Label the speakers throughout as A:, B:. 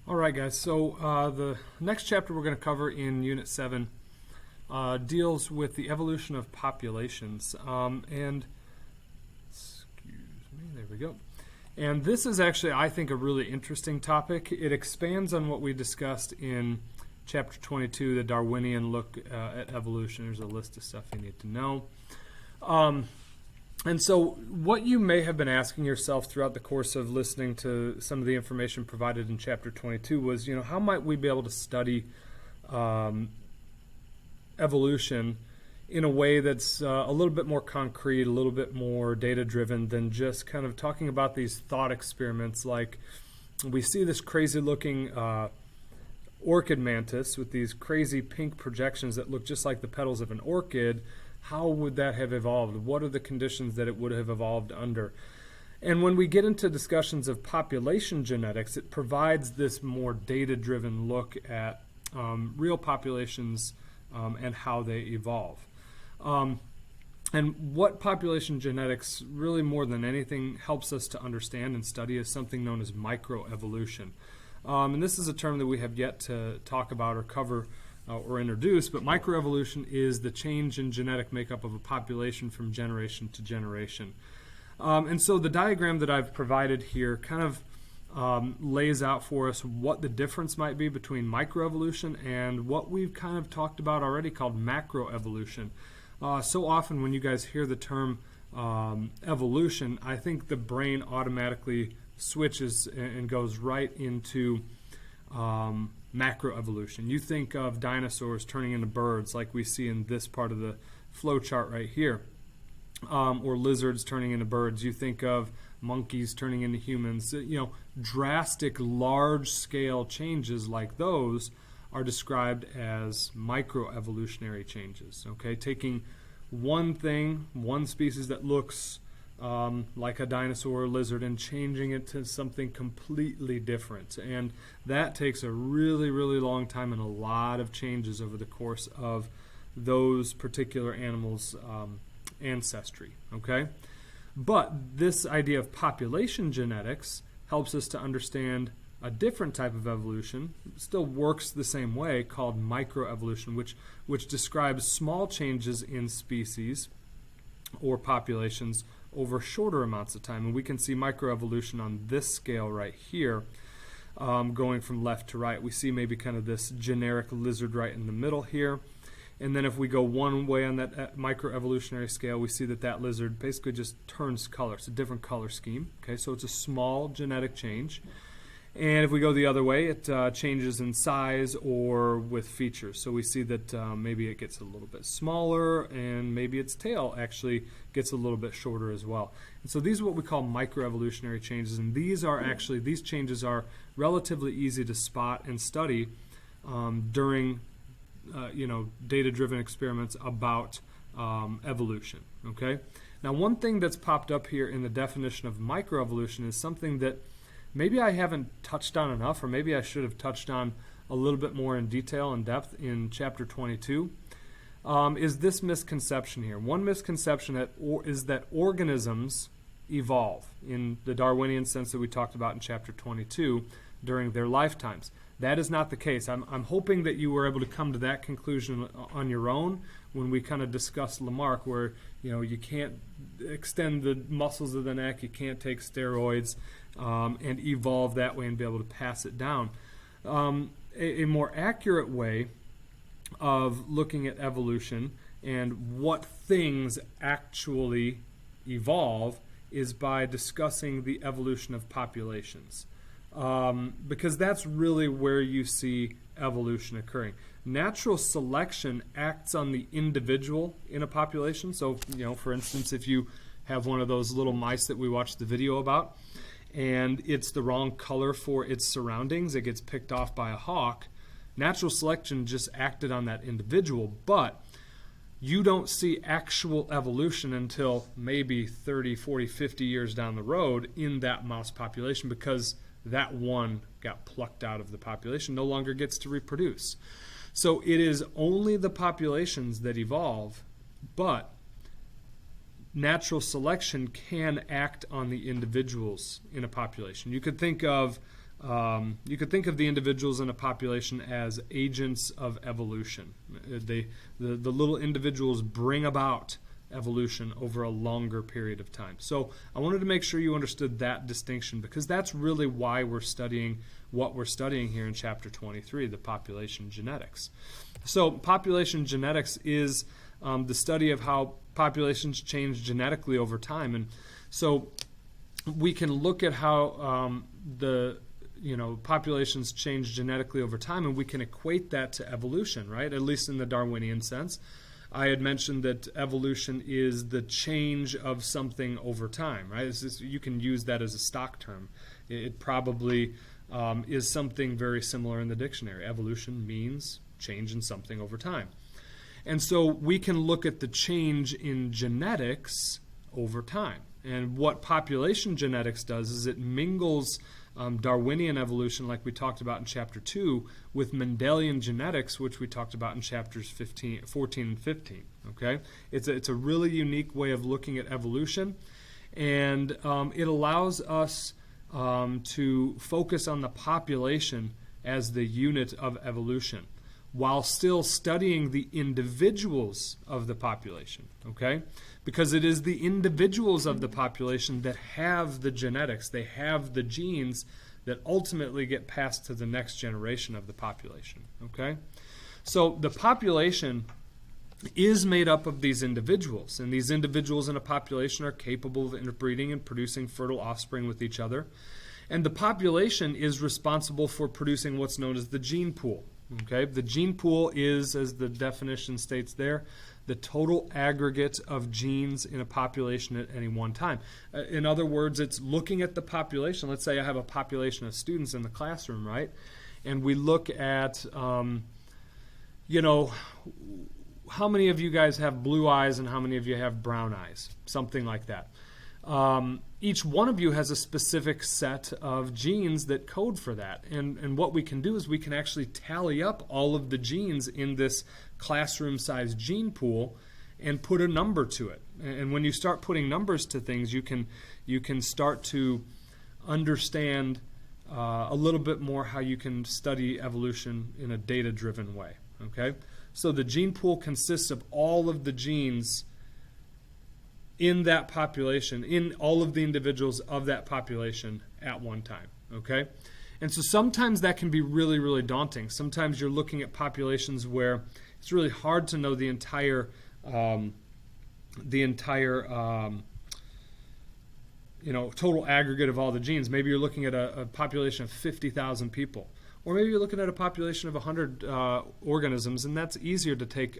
A: All right, guys. So the next chapter we're going to cover in Unit 7 deals with the evolution of populations. And excuse me, there we go. And this is actually, I think, a really interesting topic. It expands on what we discussed in Chapter 22, the Darwinian look at evolution. There's a list of stuff you need to know. And so what you may have been asking yourself throughout the course of listening to some of the information provided in Chapter 22 was, how might we be able to study evolution in a way that's a little bit more concrete, a little bit more data-driven than just kind of talking about these thought experiments like we see this crazy-looking orchid mantis with these crazy pink projections that look just like the petals of an orchid. How would that have evolved? What are the conditions that it would have evolved under? And when we get into discussions of population genetics, it provides this more data-driven look at real populations and how they evolve. And what population genetics really more than anything helps us to understand and study is something known as microevolution. And this is a term that we have yet to talk about or cover or introduce, but microevolution is the change in genetic makeup of a population from generation to generation. And so the diagram that I've provided here kind of lays out for us what the difference might be between microevolution and what we've kind of talked about already called macroevolution. So often when you guys hear the term evolution, I think the brain automatically switches and goes right into macroevolution. You think of dinosaurs turning into birds like we see in this part of the flow chart right here, or lizards turning into birds. You think of monkeys turning into humans. Drastic, large-scale changes like those are described as microevolutionary changes. Okay, taking one thing, one species that looks like a dinosaur or lizard and changing it to something completely different. And that takes a really, really long time and a lot of changes over the course of those particular animals' ancestry. Okay? But this idea of population genetics helps us to understand a different type of evolution. It still works the same way, called microevolution, which describes small changes in species or populations over shorter amounts of time. And we can see microevolution on this scale right here, going from left to right. We see maybe kind of this generic lizard right in the middle here. And then if we go one way on that microevolutionary scale, we see that lizard basically just turns color. It's a different color scheme. Okay, so it's a small genetic change. And if we go the other way, it changes in size or with features. So we see that maybe it gets a little bit smaller, and maybe its tail actually gets a little bit shorter as well. And so these are what we call microevolutionary changes, and these changes are relatively easy to spot and study during data-driven experiments about evolution. Okay. Now, one thing that's popped up here in the definition of microevolution is something that maybe I haven't touched on enough, or maybe I should have touched on a little bit more in detail and depth in Chapter 22, is this misconception here. One misconception is that organisms evolve in the Darwinian sense that we talked about in Chapter 22 during their lifetimes. That is not the case. I'm hoping that you were able to come to that conclusion on your own when we kind of discussed Lamarck, where you can't extend the muscles of the neck, you can't take steroids, and evolve that way and be able to pass it down. A more accurate way of looking at evolution and what things actually evolve is by discussing the evolution of populations. Because that's really where you see evolution occurring. Natural selection acts on the individual in a population. So, for instance, if you have one of those little mice that we watched the video about, and it's the wrong color for its surroundings, it gets picked off by a hawk, natural selection just acted on that individual, but you don't see actual evolution until maybe 30, 40, 50 years down the road in that mouse population, because that one got plucked out of the population, no longer gets to reproduce. So it is only the populations that evolve, but natural selection can act on the individuals in a population. You could think of you could think of the individuals in a population as agents of evolution. The little individuals bring about evolution over a longer period of time. So I wanted to make sure you understood that distinction, because that's really why we're studying what we're studying here in chapter 23, the population genetics. So population genetics is the study of how populations change genetically over time. And so we can look at how populations change genetically over time, and we can equate that to evolution, right? At least in the Darwinian sense. I had mentioned that evolution is the change of something over time, right? You can use that as a stock term. It probably is something very similar in the dictionary. Evolution means change in something over time. And so we can look at the change in genetics over time. And what population genetics does is it mingles Darwinian evolution, like we talked about in Chapter 2, with Mendelian genetics, which we talked about in Chapters 14 and 15. Okay? It's a really unique way of looking at evolution, and it allows us to focus on the population as the unit of evolution, while still studying the individuals of the population, okay? Because it is the individuals of the population that have the genetics, they have the genes that ultimately get passed to the next generation of the population, okay? So the population is made up of these individuals, and these individuals in a population are capable of interbreeding and producing fertile offspring with each other. And the population is responsible for producing what's known as the gene pool. Okay, the gene pool is, as the definition states there, the total aggregate of genes in a population at any one time. In other words, it's looking at the population. Let's say I have a population of students in the classroom, right? And we look at, how many of you guys have blue eyes and how many of you have brown eyes? Something like that. Each one of you has a specific set of genes that code for that. And what we can do is we can actually tally up all of the genes in this classroom-sized gene pool and put a number to it. And when you start putting numbers to things, you can start to understand a little bit more how you can study evolution in a data-driven way. Okay? So the gene pool consists of all of the genes in that population, in all of the individuals of that population at one time, okay? And so sometimes that can be really, really daunting. Sometimes you're looking at populations where it's really hard to know the entire total aggregate of all the genes. Maybe you're looking at a population of 50,000 people. Or maybe you're looking at a population of 100 organisms, and that's easier to take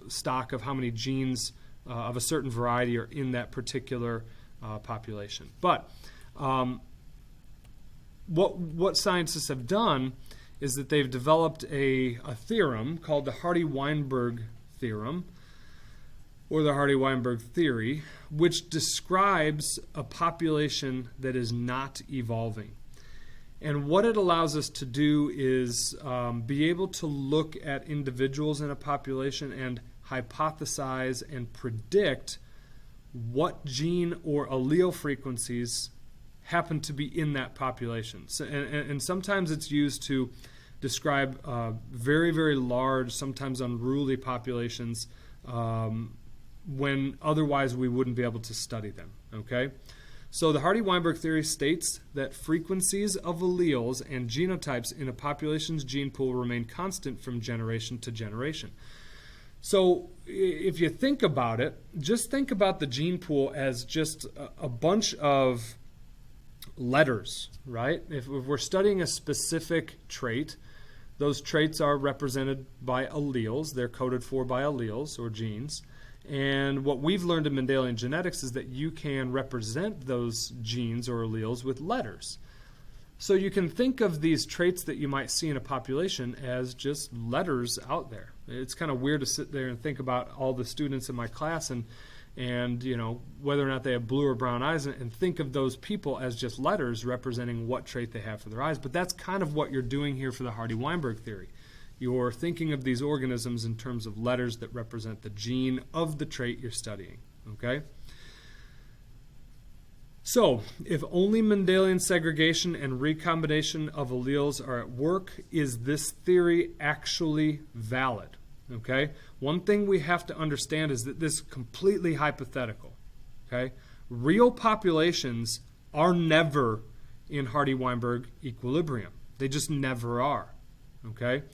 A: stock of how many genes of a certain variety are in that particular population. But what scientists have done is that they've developed a theorem called the Hardy-Weinberg theorem, or the Hardy-Weinberg theory, which describes a population that is not evolving. And what it allows us to do is be able to look at individuals in a population and hypothesize and predict what gene or allele frequencies happen to be in that population. So, and sometimes it's used to describe very, very large, sometimes unruly populations when otherwise we wouldn't be able to study them. Okay? So the Hardy-Weinberg theory states that frequencies of alleles and genotypes in a population's gene pool remain constant from generation to generation. So if you think about it, just think about the gene pool as just a bunch of letters, right? If we're studying a specific trait, those traits are represented by alleles. They're coded for by alleles or genes. And what we've learned in Mendelian genetics is that you can represent those genes or alleles with letters. So you can think of these traits that you might see in a population as just letters out there. It's kind of weird to sit there and think about all the students in my class and whether or not they have blue or brown eyes and think of those people as just letters representing what trait they have for their eyes. But that's kind of what you're doing here for the Hardy-Weinberg theory. You're thinking of these organisms in terms of letters that represent the gene of the trait you're studying. Okay? So, if only Mendelian segregation and recombination of alleles are at work, is this theory actually valid? Okay? One thing we have to understand is that this is completely hypothetical. Okay? Real populations are never in Hardy-Weinberg equilibrium. They just never are. Okay?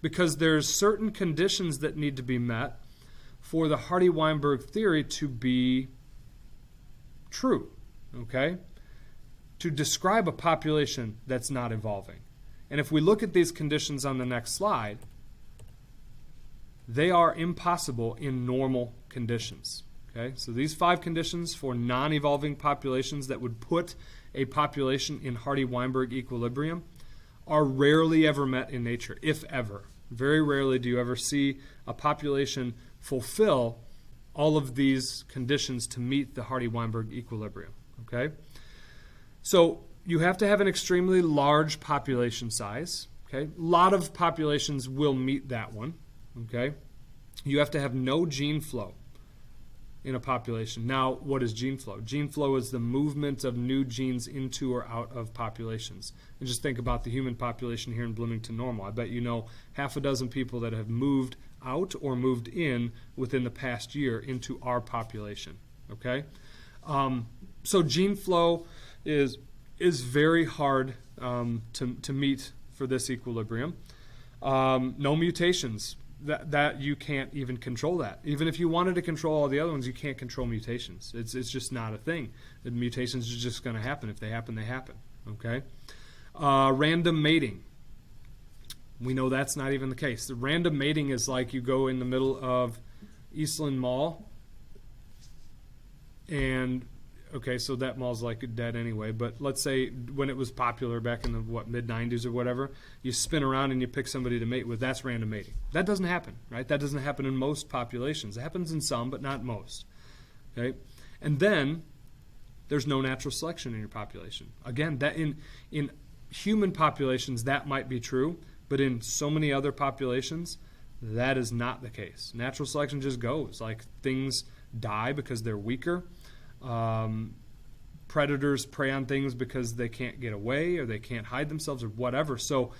A: Because there's certain conditions that need to be met for the Hardy-Weinberg theory to be true. Okay? To describe a population that's not evolving. And if we look at these conditions on the next slide, they are impossible in normal conditions. Okay? So these 5 conditions for non-evolving populations that would put a population in Hardy-Weinberg equilibrium are rarely ever met in nature, if ever. Very rarely do you ever see a population fulfill all of these conditions to meet the Hardy-Weinberg equilibrium. Okay? So you have to have an extremely large population size. Okay? A lot of populations will meet that one. Okay? You have to have no gene flow in a population. Now, what is gene flow? Gene flow is the movement of new genes into or out of populations. And just think about the human population here in Bloomington Normal. I bet you know half a dozen people that have moved out or moved in within the past year into our population. Okay? So gene flow is very hard to meet for this equilibrium. No mutations. That you can't even control that. Even if you wanted to control all the other ones, you can't control mutations. It's just not a thing. The mutations are just going to happen. If they happen, they happen. Okay? Random mating. We know that's not even the case. The random mating is like you go in the middle of Eastland Mall, and okay, so that mall's like dead anyway, but let's say when it was popular back in the mid-90s or whatever, you spin around and you pick somebody to mate with. That's random mating. That doesn't happen, right? That doesn't happen in most populations. It happens in some, but not most. Okay? And then there's no natural selection in your population. Again, that in human populations that might be true, but in so many other populations that is not the case. Natural selection just goes. Like things die because they're weaker. Predators prey on things because they can't get away or they can't hide themselves or whatever. So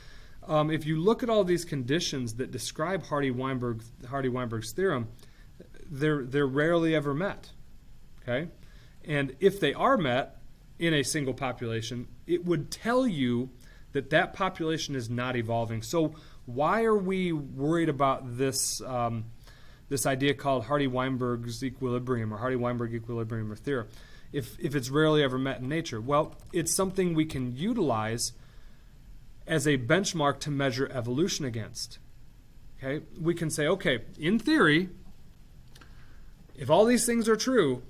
A: if you look at all these conditions that describe Hardy-Weinberg's theorem, they're rarely ever met. Okay? And if they are met in a single population, it would tell you that that population is not evolving. So why are we worried about this this idea called Hardy-Weinberg's equilibrium or Hardy-Weinberg equilibrium or theorem if it's rarely ever met in nature? Well, it's something we can utilize as a benchmark to measure evolution against. Okay? We can say, okay, in theory, if all these things are true,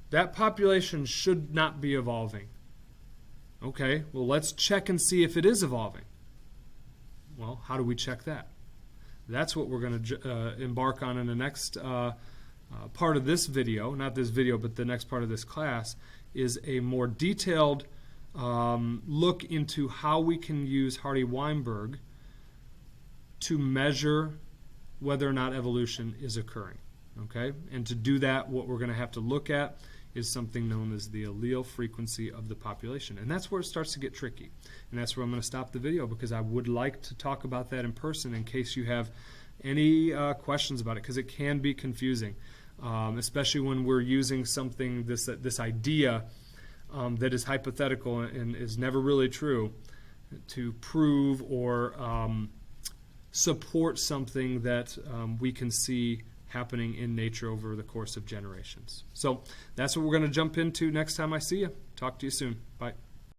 A: that population should not be evolving. Okay, well, let's check and see if it is evolving. Well, how do we check that? That's what we're going to embark on in the next part of this video, not this video, but the next part of this class, is a more detailed look into how we can use Hardy-Weinberg to measure whether or not evolution is occurring. Okay? And to do that, what we're going to have to look at is something known as the allele frequency of the population. And that's where it starts to get tricky. And that's where I'm going to stop the video, because I would like to talk about that in person in case you have any questions about it, because it can be confusing, especially when we're using something, this idea that is hypothetical and is never really true, to prove or support something that we can see happening in nature over the course of generations. So that's what we're going to jump into next time I see you. Talk to you soon. Bye.